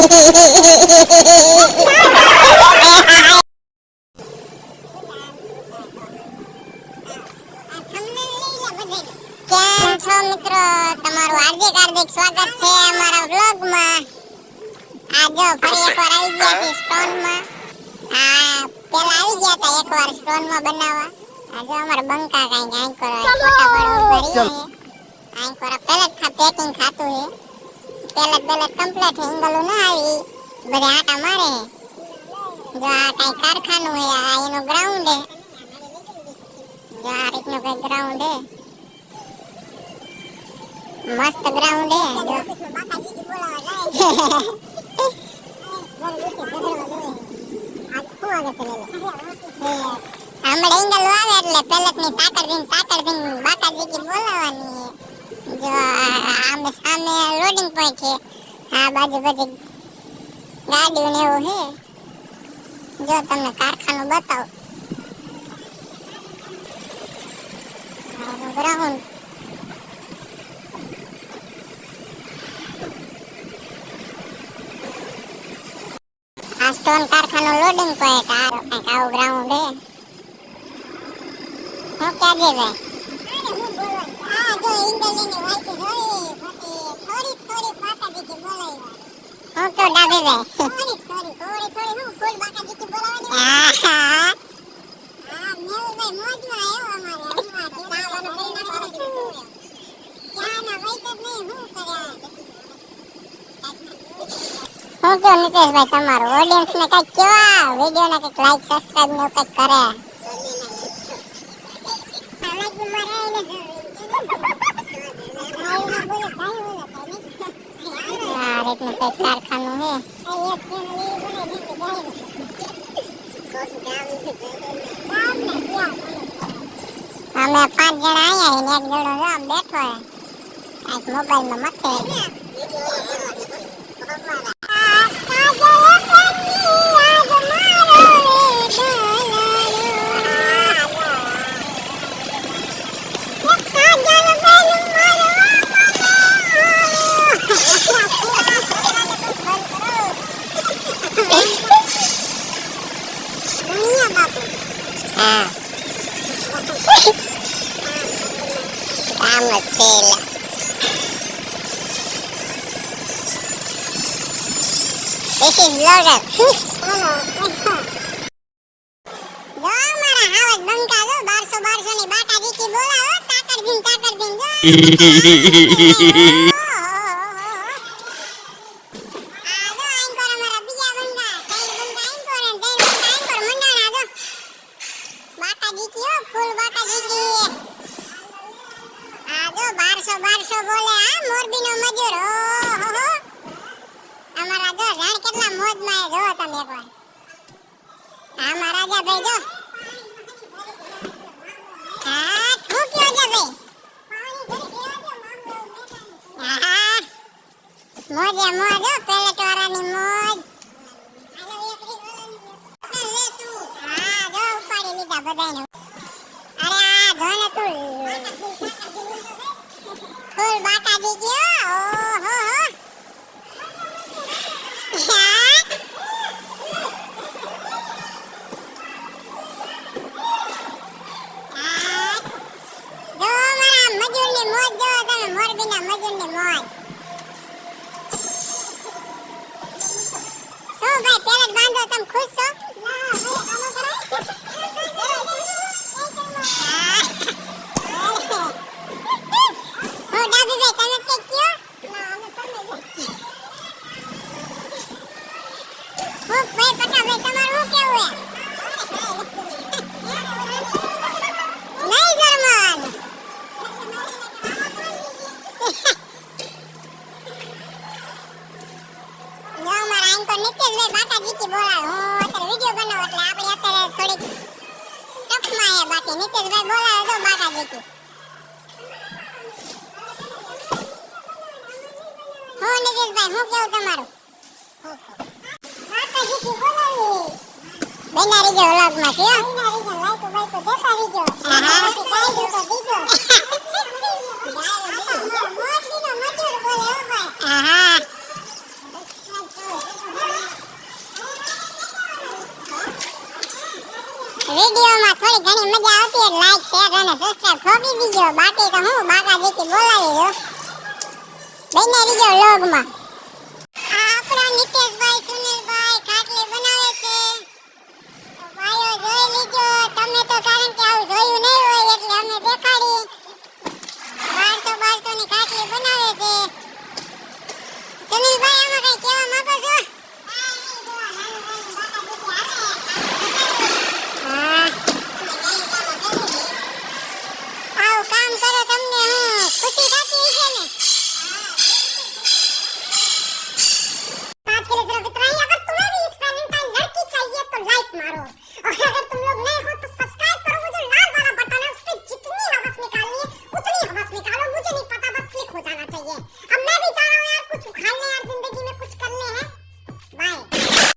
કેમ છો મિત્રો, તમારું હાર્દિક હાર્દિક સ્વાગત છે અમારા વ્લોગમાં. આ જો ફરી એકવાર આવી ગયા છે સ્ટોનમાં. પેલા આવી ગયા હતા એકવાર સ્ટોનમાં બનાવવા. આ જો અમારા બંકા કાઈ આઈ કરો ફોટા પાડો ભરી આઈ કરો પેલેટ પેકિંગ ખાતું છે. પેલેટ કમ્પ્લીટ હિંગલો ના આવી બધા આટા મારે. જો આ કઈ કારખાનું છે, આ એનો ગ્રાઉન્ડ છે. જો આ રીતનું કઈ ગ્રાઉન્ડ છે, મસ્ત ગ્રાઉન્ડ છે. હમણાં ઈંગલ આવે એટલે પેલેટ ની તાકડ બાકાજી બોલાવાની. જો આમે સામે લોડિંગ પોઈન્ટ છે, આ બાજુ બધી ગાડીઓ ને એવું છે. જો તમને કારખાનું બતાવું. ગ્રાઉન્ડ આ સ્ટોન કારખાનું લોડિંગ પોઈન્ટ. આ કંઈક આવું ગ્રાઉન્ડ છે. હું ક્યાં જઈ ભાઈ? આ જો ઇંગ્લિશની વાઈટ જોઈ થોડી પાટા દીધી બોલાવી. હું તો ડાબે ભાઈ થોડી હું ફૂલ બાકા દીધી બોલાવાની. હા મેલ ભાઈ મોજમાં આવ્યો અમારે હમણાં ચાવાનું કરી નાખવાનું. ચાના વાઈટ જ નહીં હું કર્યા. હું તો નિતેશભાઈ તમારું ઓડિયન્સ ને કઈક કેવા વિડિયો ને કઈક લાઈક સબસ્ક્રાઇબ ને કઈક કરે. આ રીતનું કઈક કારખાનું છે. અમે 5 જણા આયા ને એક જણો જો આમ બેઠો હે કઈક મોબાઈલ માં મથે. This is loaded. Hello. જો મારા હાવજ બંકા જો 1200 ની બાટા દીકી બોલાવો તાકડ દિન જો. ફૂલ બાટા દીકી. આ જો 1200 બોલે આ મોરબીનો મજૂર. ઓહો અમારા જો જાણ કેટલા મોજમાં જો તમે એકવાર. હા મારા જા ભાઈ જો. હા ઠોક્યો છે ભાઈ. હા મોજે મોજ પેલેટ વાળાની મોજ. હા જો ઉપાડી લીધા બધાને. અરે આ ધોને તું ફૂલ બાટા દી ગયો. ઓહો મજૂરની મોજ જો તમે મોરબીના મજૂરની મોજ. શું ભાઈ પેલેટ બાંધો તમે ખુશ છો? હું ડાબી ભાઈ તમે કઈ કયો? હું ભાઈ પટા ભાઈ તમારું શું કેવું હે? નહીં જર્મન નિતેશભાઈ બાકા જીકી બોલાવે. હું અત્યારે વિડિયો બનાવું એટલે આપણે અત્યારે થોડીક ટફમાં હે. બાકી નિતેશભાઈ બોલાવે તો બાકા જીકી. હું નિતેશભાઈ હું કેવું તમારું? બાકા જીકી બોલાવી. બેના રીજો વ્લોગમાં છે. બેના રીજો લાઈક દેતા રીજો. હા કાઈ જો તો દીજો. મોરબીનો મજૂર બોલે હો ભાઈ. હા ઘણી મજા આવતી હોય લાઈક શેર અને સબસ્ક્રાઇબ ઠોકી દીજો બાકી તો હું બાકા જેથી બોલાવી દો બને રીજો વ્લોગમાં આ આપણા નિતેશભાઈ સુનિલભાઈ ખાટલી બનાવે છે તો ભાઈઓ જોઈ લીજો તમે તો કારણ કે આવું જોયું નહીં